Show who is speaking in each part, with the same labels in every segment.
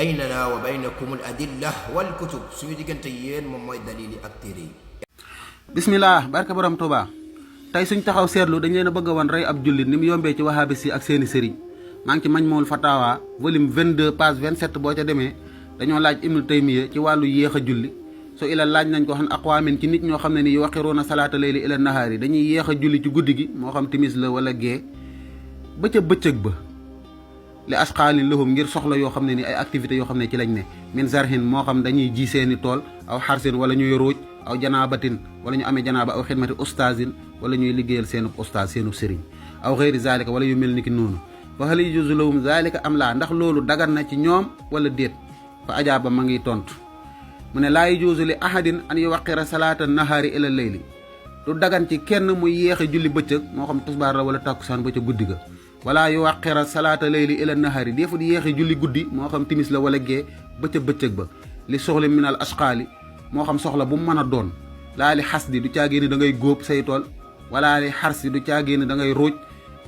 Speaker 1: baynana wa baynakum al adilla wal kutub suñu diggante yéen moom mooy dalili ak téere yi.
Speaker 2: bismillah barke borom Tuuba. tey suñ taxaw seetlu dañ leen a bëgg a wan rey ab jullit ni mu yombee ci wahabis yi ak seeni sëriñ maa ngi ci Majmuul Fatawa volume 22 page 27 boo ca demee dañoo laaj Ibnu Taymiya ci wàllu yéex a julli so ila laaj nañ ko xam aqwaamin ci nit ñoo xam ne ni yuwaqiruuna salaata layli ila nahaari dañuy yéex a julli ci guddi gi moo xam timis la wala gee ba ca bëccëg ba li asqaalin lahum ngir soxla yoo xam ne ni ay activités yoo xam ne ci lañ ne min zarhin moo xam dañuy ji seeni tool aw xarsin wala ñuy róoj aw janaabatin wala ñu amee janaaba aw xidmati ustaazin wala ñuy liggéeyal seenu ustaaz seenu sëriñ aw xeyri zalika wala yu mel ni ki noonu fa hal yajuuzu lahum zalika am laa ndax loolu dagan na ci ñoom wala déet fa ajaaba ma ngi tontu mu ne laa yajuuzu li ahadin an yuwaqira salaata nahaari ila leyli du dagan ci kenn muy yéexe julli bëccëg moo xam tisbaar la wala tàkkusaan ba ca guddi ga wala yuwaqira salaata leyli ila nahaari defut yéexe julli guddi moo xam timis la wala gee ba ca bëccëg ba li soxla min al asqaali moo xam soxla bu mu mën a doon laa li xas di du caagee ni da ngay góob say tool wala li xarsi du caagee ni da ngay róoj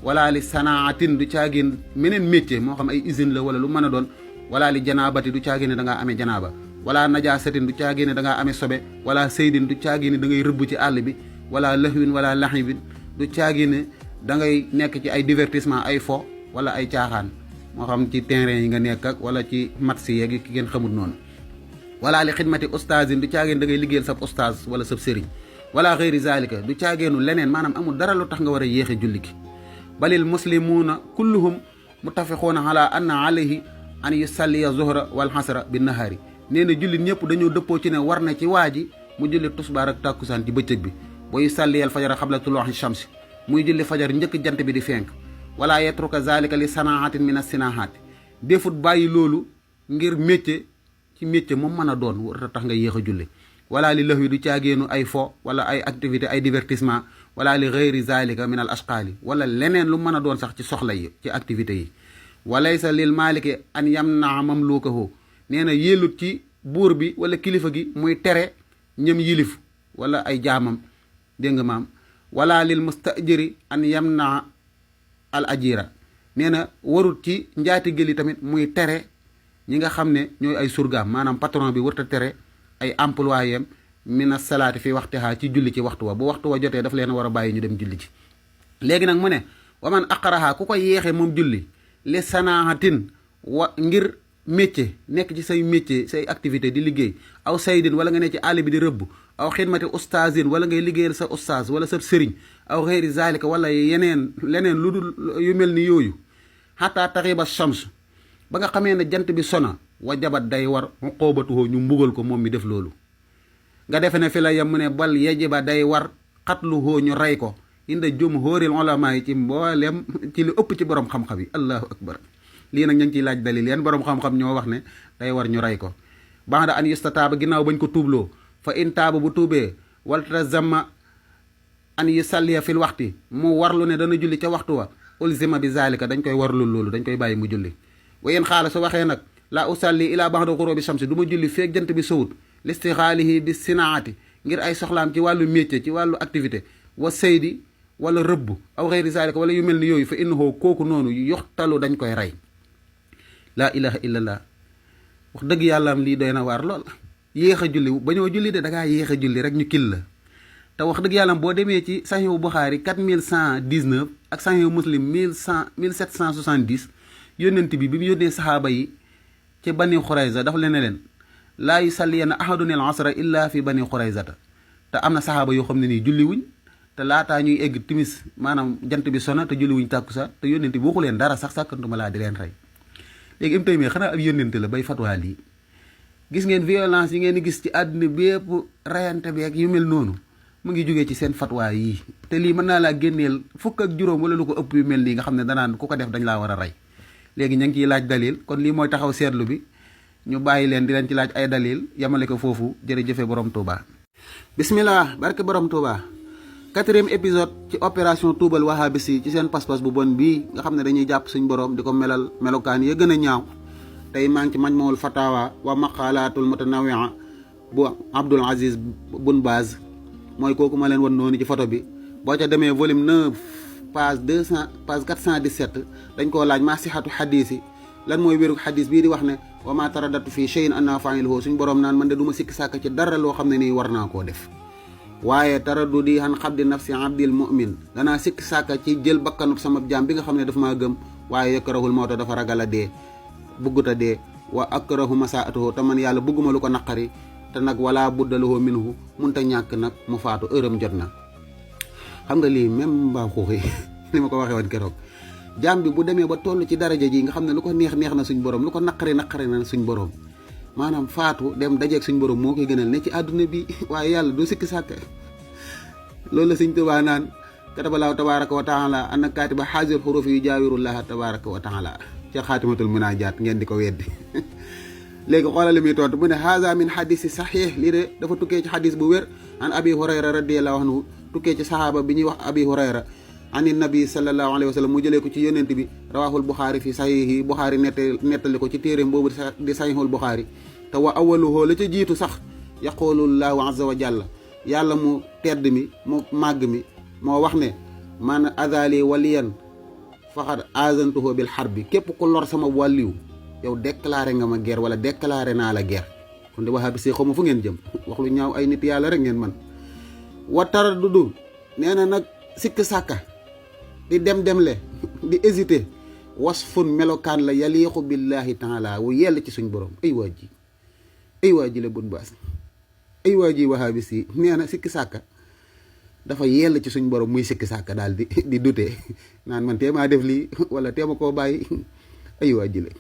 Speaker 2: wala li sanaatin du caagee meneen métier moo xam ay usine la wala lu mën a doon wala li janaabati du caagee ni da ngaa amee janaaba wala najaasatin du caagee ni da ngaa amee sobe wala saydin du caagee ni da ngay rëbb ci àll bi wala lahwin wala laxibin du caagee ni da ngay nekk ci ay divertissement ay fo wala ay caaxaan moo xam ci terrain yi nga nekk ak wala ci match yeeg ki ngeen xamul noonu wala li xidmati ustaazin du caageen da ngay liggéeyal sab ustaaz wala sab sëriñ wala xeyri zalika du caageenu leneen maanaam amul dara lu tax nga war a yéexe julli gi balil muslimuuna kulluhum muttafiquuna ala anna alayhi an yusalliya zuhra wal xasra bi nahaari nee na jullit ñëpp dañoo dëppoo ci ne war na ci waa ji mu julli tusbaar ak tàkkusaan ci bëccëg bi wa yusalliyal fajara xabla tuluuxi shamsi muy julli fajar njëkk jant bi di fenk wala yetruka zalika li sanaahatin min as-sinahaati defut bàyyi loolu ngir métier ci métier moom mën a doon war a tax nga yéex a julli wala li lëx wi du caageenu ay fo wala ay activité ay divertissement wala li geyri zalika min al ashqaali wala leneen lu mën a doon sax ci soxla yi ci activités yi walaysa lil maliki an yamnaa mamlukahu nee na yellut ci buur bi wala kilifa gi muy tere ñëm yilif wala ay jaamam dégg nga maam wala lil mustajiri an yamnaa al ajira nee na warut ci njaatigéli tamit muy tere ñi nga xam ne ñooy ay surgaam maanaam patron bi warta tere ay employéem mina salaati fi waxtihaa ci julli ci waxtu wa bu waxtu wa jotee daf leen war a bàyyi ñu dem julli ci léegi nag mu ne waman aqaraha ku ko yeexee moom julli li sanaahatin wa ngir métier nekk ci say métier say activité di liggéey aw saydin wala nga ne ci àll bi di rëbb aw xidmati ustaazin wala ngay liggéeyal sa ustaaz wala sa sëriñ aw xeyri zalika wala yeneen leneen lu dul yu mel ni yooyu xataa taxiba shams ba nga xamee ne jant bi sona wajabat day war xoobatuhoo ñu mbugal ko moom mi def loolu nga defe ne fi la yem mu ne bal yajiba day war xatluhoo ñu rey ko inda jumhuril ulama yi ci mboolem ci lu ëpp ci borom xam-xam yi allahu akbar lii nag ñu ngi ciy laaj dalil yan borom xam-xam ñoo wax ne day war ñu rey ko ba'da an yustataaba ginnaaw bañ ko tuubloo fa in taaba bu tuubee waltazama an yusalliya fil waxti mu warlu ne dana julli ca waxtu wa ulzima bi zalika dañ koy warlu loolu dañ koy bàyyi mu julli wa in xaala su waxee nag la usalli ila ba'da ghurubi shamsi du ma julli feeg jant bi sowut listixaalihi bi sinaati ngir ay soxlaam ci wàllu métier ci wàllu activité wa saydi wala rëbb aw xeyri zalika wala yu mel ni yooyu fa innahu kooku noonu yoxtalu dañ koy rey laa ilaha illallah wax dëgg yàlla am lii doy na waar lool yéex a julli ba ñoo julli de da ngaa yéex a julli rek ñu kil la te wax dëgg yàlla boo demee ci saxiixu Buxaari 4119 ak saxiixu Muslim 1770 yónnent bi mu yónnee saxaaba yi ci bani Xurayza dafa leen ne leen laa yusalliyanna ahadun al asra illa fi bani Xurayzata te am na saxaaba yoo xam ne nii julli wuñ te laataa ñuy egg timis maanaam jant bi sona te julli wuñ tàkkusaan te yónnent bi waxu leen dara sax sàkkantuma laa di leen rey léegi Ibnu Taymiyya xanaa ab yónnent la bay fatwaa lii gis ngeen violence yi ngeen di gis ci àdduna bi yëpp rayante bi ak yu mel noonu mu ngi jógee ci seen fatwaa yii te lii mën naa laa génneel fukk ak juróom wala lu ko ëpp yu mel nii nga xam ne danaan ku ko def dañ laa war a rey léegi ñu ngi ciy laaj dalil kon lii mooy taxaw seetlu bi ñu bàyyi leen di leen ci laaj ay dalil yamale ko foofu jërëjëfe borom Touba. bismillah barke borom Touba 4e épisode ci opération tuubal wahabis yi ci seen pas-pas bu bon bii nga xam ne dañuy jàpp suñ borom di ko melal melokaan ya gën a ñaaw tey maa ngi ci Majmuul Fatawa wa maqalaatul mutanawwi'a bu Abdul Aziz Bun Baaz mooy kooku ma leen won noonu ci photo bi boo ca demee volume 9 page 417 dañ koo laaj maa sixatu xadiis yi lan mooy wéru xadis bii di wax ne wa ma taradatu fii shay'in anna fa'iluhu suñ borom naan man de du ma sikki sàkk ci dara loo xam ne nii war naa koo def. waaye taraddudi an xabdi nafsi abdil mu'min danaa sikki sàkk ci jël bakkanub sama jaam bi nga xam ne daf maa gëm waaye yakrahul mawta dafa ragal a dee buggut a dee wa akrahu masaatuhu te man yàlla bugguma lu ko naqari te nag wala buddalahu minhu munta ñàkk nag mu faatu ërëm jot na. xam nga lii même mbaa xuuxi ni ma ko waxee woon keroog jaam bi bu demee ba toll ci daraja ji nga xam ne lu ko neex na suñ borom lu ko naqari na suñ borom maanaam faatu dem dajeeg suñ borom moo koy gënal ne ci àdduna bi waaye yàlla du sikki sàkk. loolu la Sëñ Tuubaa naan katabalaahu tabaaraka wa taala anna kaatiba haazihil xuruufi yujaawirullaaha tabaaraka wa taala ca xaatimatul munaajaat ngeen di ko weddi. léegi xoolal li muy tontu mu ne haza min xadisi saxiix lii de dafa tukkee ci xadis bu wér an abi hurayra radiyallahu anhu tukkee ci saxaaba bi ñuy wax abi hurayra ani nabi sallallahu alayhi wa sallam mu jëlee ko ci yonent bi rawaahul buxaari fi saxiix yi buxaari nettali ko ci téeréem boobu di saxiixul buxaari te wa awaluhu la ca jiitu sax yaqulullahu azza wa jalla yàlla mu tedd mi mu màgg mi moo wax ne man azali waliyan faqad azantuhu bil harbi képp ku lor sama wàlliw yow déclaré nga ma guerre wala déclaré naa la guerre. kon de waxaa bi see xaw ma fu ngeen jëm wax lu ñaaw ay nit yàlla rek ngeen man wa taraddudu nee na nag sikk sàkka di dem-demle di hésité wasfun melokaan la yaliqu billahi taala wu yell ci suñ borom ay waa ji la bun baas ay waa ji waxaa bi si nee na sikki sàkka dafa yell ci suñ borom muy sikki sàkka daal di dute naan man teemaa def lii wala teema koo bàyyi ay waa ji la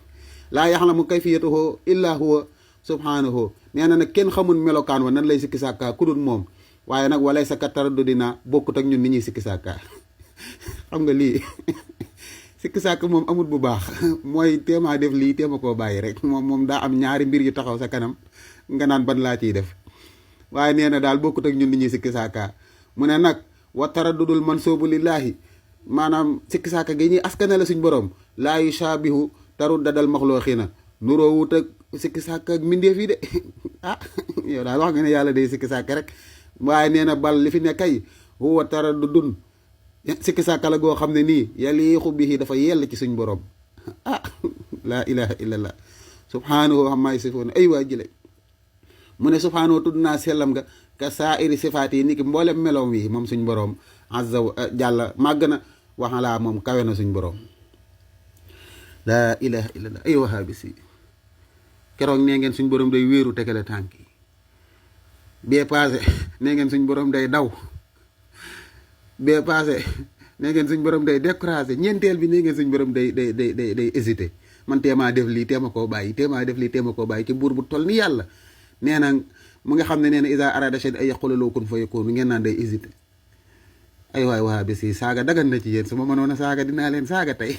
Speaker 2: laa yaxlamu kayfiyatahu illa huwa subhanahu nee na nag kenn xamul melokaan wa nan lay sikki sàkka ku dul moom waaye nag walay sa taraddudina bokkut ak ñun ni ñuy sikki sàkka xam nga lii sikki sàkk moom amut bu baax mooy teemaa def lii teema koo bàyyi rek moom daa am ñaari mbir yu taxaw sa kanam nga naan ban laa ciy def waaye nee na daal bokkut ak ñun ni ñuy sikki sàkka mu ne nag wa taraddudul mansuubu lillaahi maanaam sikki sàkka gi ñuy askanale suñ borom laa yushaabihu taruddadal maxluuqiina nuroo wut ak sikki sàkk ak mbindeef yi de yow daal wax nga ne yàlla day sikki sàkk rek waaye nee na bal li fi ne kay huwa taraddudun sikki sàkk la goo xam ne nii yaliixu bihi dafa yell ci suñ borom laa ilaha illallah subhanahu ammaa yasifuun ay waa jile mu ne subhanahu tudd naa sellam nga ka saa'iri sifaat yi ni ki mboolem meloom yi moom suñ borom azza jàlla màgg na waxalaa moom kawe na suñ borom laa ilaha illallah ay waxaa bi si keroog nee ngeen suñ borom day wéeru tegale tànk yi bee paase nee ngeen suñ borom day daw bee paase nee ngeen suñ borom day découragé ñeenteel bi nee ngeen suñ borom day hésité man teemaa def lii teema koo bàyyi teemaa def lii teema koo bàyyi ci buur bu toll ni yàlla nee na mu nga xam ne nee na iza arada shay'an ay yaqula lahu kun fayakun ngeen naan day hésité ay waay waxaa bi si saaga dagan na ci yéen su ma mënoon a saaga dinaa leen saaga tey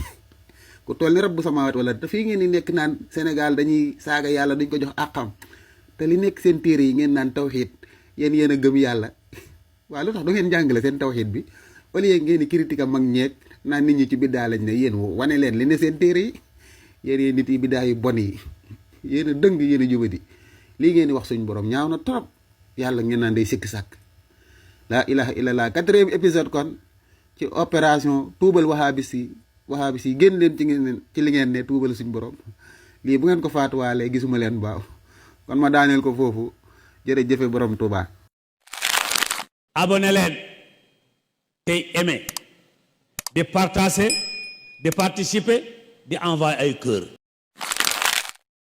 Speaker 2: ku toll ni rabbu samaawaat wala te fii ngeen di nekk naan Sénégal dañuy saaga yàlla duñ ko jox àqam te li nekk seen téere yi ngeen naan tawxiid yéen a gëm yàlla waaw lu tax du ngeen jàngale seen tawxiid bi wala yéen ngeen di critique mag ñeeg naan nit ñi ci biddaa lañ ne yéen wane leen li ne seen téere yi yéen nit yi biddaa yu bon yi yéen a dëng yéen a jubadi lii ngeen di wax suñ borom ñaaw na trop yàlla ngeen naan day sikki sàkk laa ilaha illallah 4e épisode kon ci opération tuubal wahabis yi génn leen ci li ngeen ne tuubal suñ borom lii bu ngeen ko faatuwaalee gisuma leen baaw kon ma daaneel ko foofu jërëjëfe borom Tuuba.
Speaker 3: abonné leen tey aimé di partager di participer di envoyer ay cœur